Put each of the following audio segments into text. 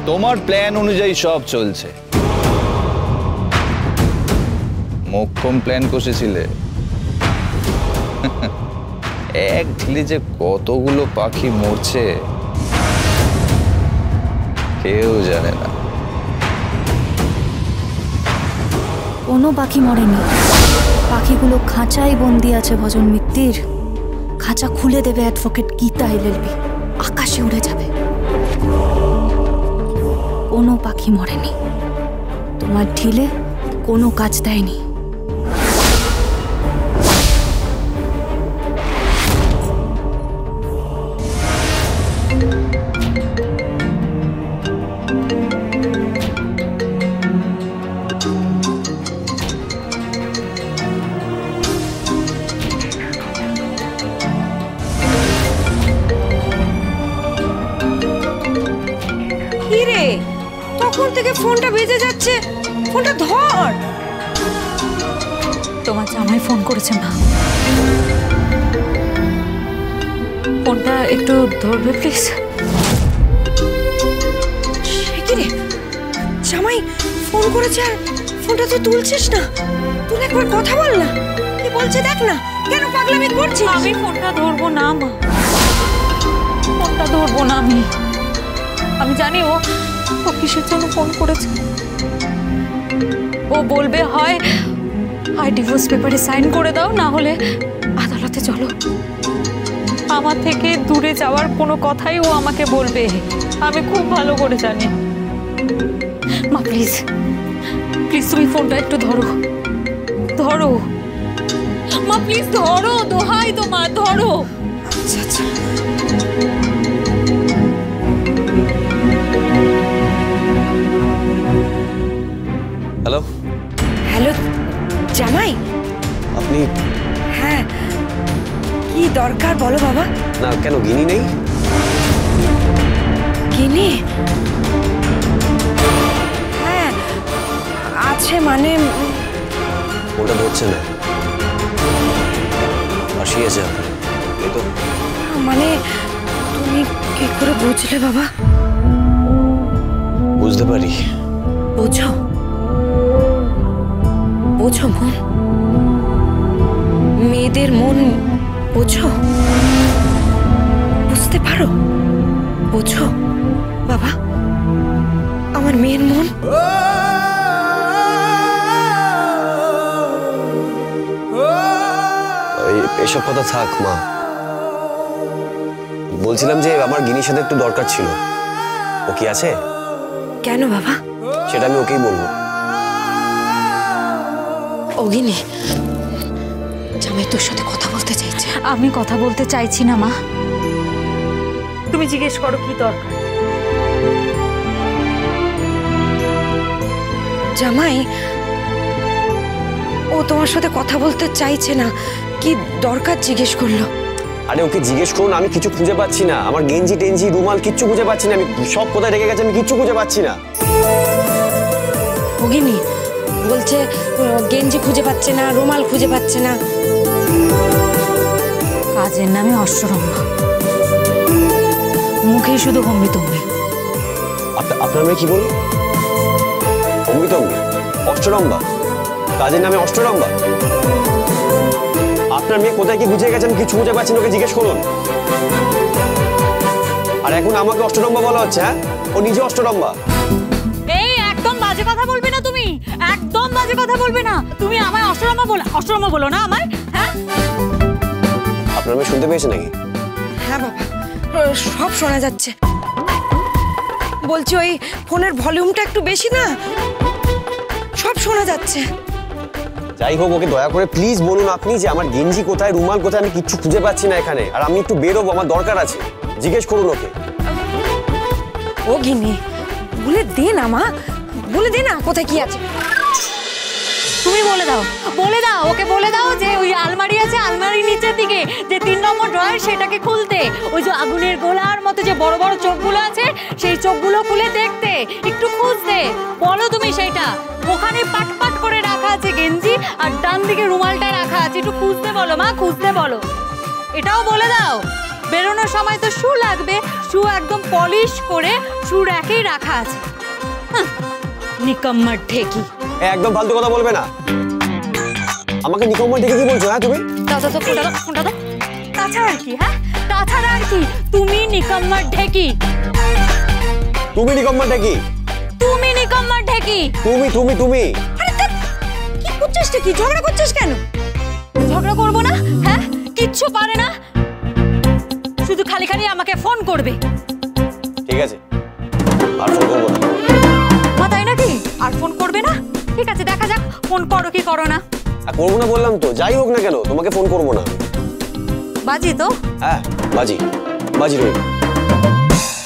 তোমার প্ল্যান অনুযায়ী সব চলছে। মোক্ষম প্ল্যান কষেছিলে, এক ঢিলে যে কতগুলো পাখি মরছে কেউ জানে না। কোনো পাখি মরেনি, পাখিগুলো খাঁচায় বন্দি আছে ভজন মিত্তির। খাঁচা খুলে দেবে অ্যাডভোকেট গীতা এলএলবি, আকাশে উড়ে যাবে। কোনো পাখি মরেনি, তোমার ঢিলে কোনো কাজ দেয়নি। তখন থেকে ফোনটা বেজে যাচ্ছে, ফোনটা ধর। তোমার জামাই ফোন করেছে মা, ফোনটা একটু ধরবে প্লিজ। কি রে, জামাই ফোন করেছে আর ফোনটা তুই তুলছিস না? তুই একবার কথা বল না, কি বলছে দেখ না। কেন পাগলামি করছিস? আমি ফোনটা ধরবো না মা, ফোনটা ধরবো না। আমি জানি ও কিসের জন্য ফোন করেছে। ও বলবে হয় ডিভোর্স পেপারে সাইন করে দাও, না হলে আদালতে চলো। আমার থেকে দূরে যাওয়ার কোনো কথাই ও আমাকে বলবে, আমি খুব ভালো করে জানি। মা প্লিজ প্লিজ তুমি ফোনটা একটু ধরো, ধরো মা প্লিজ, ধরো, দোহাই তোমার, ধরো। আচ্ছা আচ্ছা। হ্যালো হ্যালো জামাই, আপনি? হ্যাঁ কি দরকার বলো বাবা। না কেন, গিনি নেই? গিনি? হ্যাঁ আছে, মানে ওটা ধরছে না, আসিয়েছে এই তো। মানে তুমি কি করে বুঝলে বাবা? বুঝতে পারি। বোঝো বোঝো মন, মেয়েদের মন বোঝো, বুঝতে পারো, বোঝো বাবা আমার মেয়ের মন। এসব কথা থাক মা, বলছিলাম যে আমার গিনির সাথে একটু দরকার ছিল। ও কি আছে? কেন বাবা? সেটা আমি ওকেই বলবো। অগিনী, জামাই তোর সাথে কথা বলতে চাইছে। আমি কথা বলতে চাইছি না মা, তুমি জিজ্ঞেস করো কি দরকার। জামাই ও তোমার সাথে কথা বলতে চাইছে না, কি দরকার জিজ্ঞেস করলো। আরে ওকে জিজ্ঞেস করুন, আমি কিছু খুঁজে পাচ্ছি না। আমার গেঞ্জি টেঞ্জি রুমাল কিচ্ছু খুঁজে পাচ্ছি না, আমি সব কোথায় রেখে গেছে আমি কিচ্ছু খুঁজে পাচ্ছি না। অগিনী বলছে গেঞ্জি খুঁজে পাচ্ছে না, রুমাল খুঁজে পাচ্ছে না। কাজের নামে অষ্টরম্ভা, মুখে শুধু হম্বি তম্বি। আপনার মেয়ে কি বলল? হম্বি তম্বি? অষ্টরম্ভা? কাজের নামে অষ্টরম্ভা? আপনার মেয়ে কোথায় কি গুছিয়ে গেছে আমি কিছু খুঁজে পাচ্ছি না, ওকে জিজ্ঞেস করুন। আর এখন আমাকে অষ্টরম্ভা বলা হচ্ছে? হ্যাঁ, ও নিজে অষ্টরম্ভা। এই একদম বাজে কথা বলবে না তুমি, একদম বাজে কথা বলবে না তুমি। আমায় অষ্টরম্ভা বলো না আমায়। হ্যাঁ আপনার মেয়ে শুনতে পেয়েছে নাকি? হ্যাঁ বাবা, সব শোনা যাচ্ছে। বলছি ওই ফোনের ভলিউমটা একটু বেশি না, সব শোনা যাচ্ছে। যাই হোক, ওকে দয়া করে প্লিজ বলুন আপনি যে আমার গেঞ্জি কোথায়, রুমাল কোথায়, আমি কিচ্ছু খুঁজে পাচ্ছি না এখানে। আর আমি একটু বেরোবো, আমার দরকার আছে, জিজ্ঞেস করুন ওকে। ও গিনি বলে দে না মা, বলে দে না কোথায় কি আছে। তুমি বলে দাও, বলে দাও ওকে, বলে দাও যে ওই আলমারি আছে, আলমারির নিচের দিকে যে 3 নম্বর ড্রয়ার, সেটাকে খুলতে। ওই যে আগুনের গোলার মতো যে বড় বড় চোখগুলো আছে, সেই চোখগুলো খুলে দেখতে, একটু খুঁজতে বলো তুমি। সেইটা ওখানে পাট পাট করে রাখা আছে গেঞ্জি, আর ডান দিকে রুমালটা রাখা আছে, একটু খুঁজতে বলো মা, খুঁজতে বলো। এটাও বলে দাও বেরোনোর সময় তো শু লাগবে, শু একদম পলিশ করে শু র্যাকেই রাখা আছে। নিকম্মার ঢেকি। একদম ফালতু কথা বলবে না। আমাকে নিকম্মা ডেকে কি বলছো? হ্যাঁ তুমি দাও দাও ফোনটা দাও, ফোনটা দাও। তাছাড়া আর কি? হ্যাঁ তাছাড়া আর কি? তুমি নিকম্মার ঢেকি। তুমি নিকম্মা ডেকি? তুমি নিকম্মার ঢেকি। তুমি তুমি তুমি আরে কি করছিস? কি ঝগড়া করছিস কেন? ঝগড়া করবো না? হ্যাঁ কিচ্ছু পারে না, শুধু খালি খালি আমাকে ফোন করবে। ঠিক আছে, আর ফোন করবো না। তাই নাকি? আর ফোন করবে না? ঠিক আছে, দেখা যাক ফোন করো কি করো না। করবো না বললাম তো, যাই হোক না কেন তোমাকে ফোন করবো না। বাজি তো? হ্যাঁ বাজি, বাজি রইল।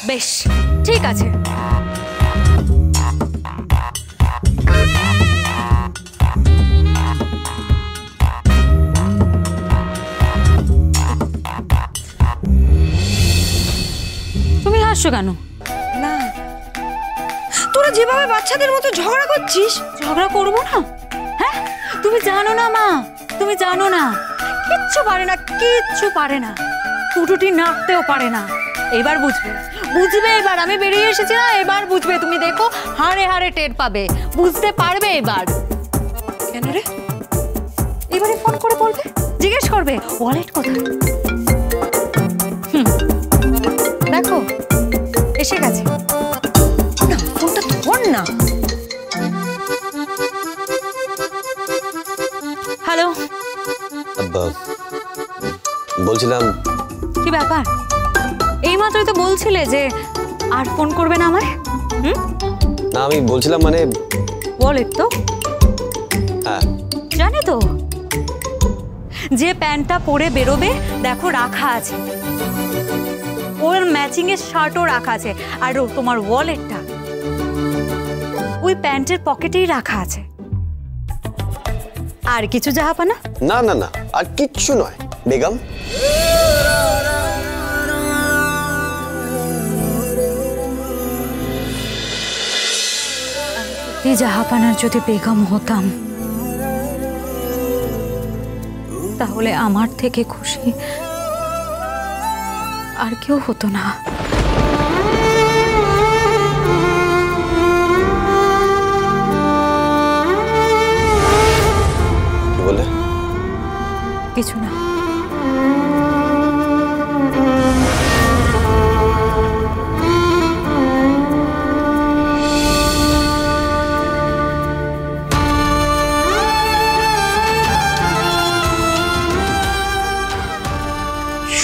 বেশ ঠিক আছে। তুমি হাসছো কেন? না, তোরা যেভাবে বাচ্চাদের মতো ঝগড়া করছিস। ঝগড়া করবো না? হ্যাঁ তুমি জানো না মা, তুমি জানো না, কিচ্ছু পারে না, কিচ্ছু পারে না, টুটুটি নাড়তেও পারে না। এবার বুঝবে, বুঝবে এবার। আমি বেরিয়ে এসেছি না, এবার বুঝবে। তুমি দেখো হাড়ে হাড়ে টের পাবে, বুঝতে পারবে এবার। কেন রে? এবারে ফোন করে বলবে, জিজ্ঞেস করবে ওয়ালেট কোথায়। দেখো এসে গেছে। না ফোনটা ধর না। হ্যালো, বলছিলাম কি ব্যাপার? এইমাত্রই তো বলছিলে যে আর ফোন করবে না আমায়। না আমি বলছিলাম মানে ওয়ালেট তো হ্যাঁ জানি তো, যে প্যান্টটা পরে বেরোবে দেখো রাখা আছে, ওর ম্যাচিং এর শার্টও রাখা আছে, আর তোমার ওয়ালেটটা ওই প্যান্টের পকেটেই রাখা আছে। আর কিছু জাহাপানা? না না না, আর কিচ্ছু নয় বেগম। জাহাপানার যদি বেগম হতাম তাহলে আমার থেকে খুশি আর কেউ হতো না। কি বলে? কিছু না।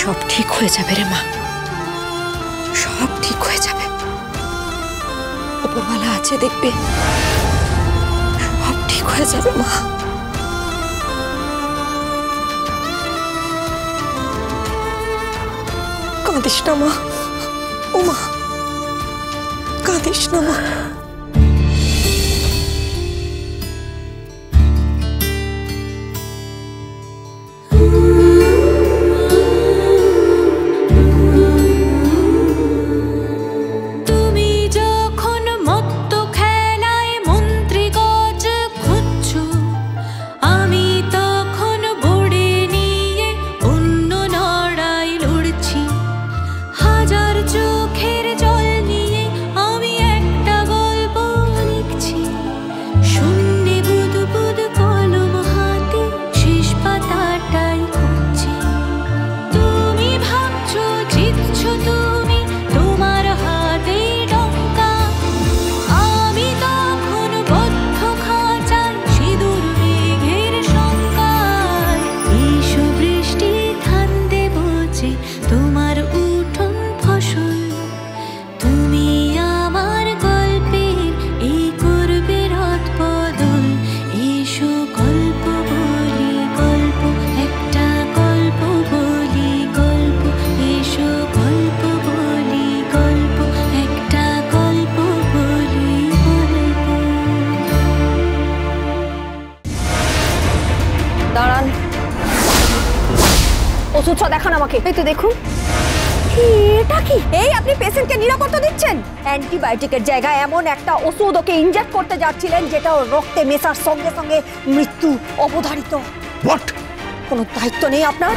সব ঠিক হয়ে যাবে রে মা, সব ঠিক হয়ে যাবে। উপরওয়ালা আছে দেখবে, সব ঠিক হয়ে যাবে মা। কাঁদিস না মা, ও মা কাঁদিস না মা। ওষুধটা দেখান আমাকে। এই তো দেখুন। এটা কি? এই আপনি পেশেন্টকে নিরাপত্তা দিচ্ছেন? অ্যান্টিবায়োটিকের জায়গায় এমন একটা ওষুধ ওকে ইনজেক্ট করতে যাচ্ছিলেন যেটা ওর রক্তে মেশার সঙ্গে সঙ্গে মৃত্যু অবধারিত। হোয়াট? কোনো দায়িত্ব নেই আপনার?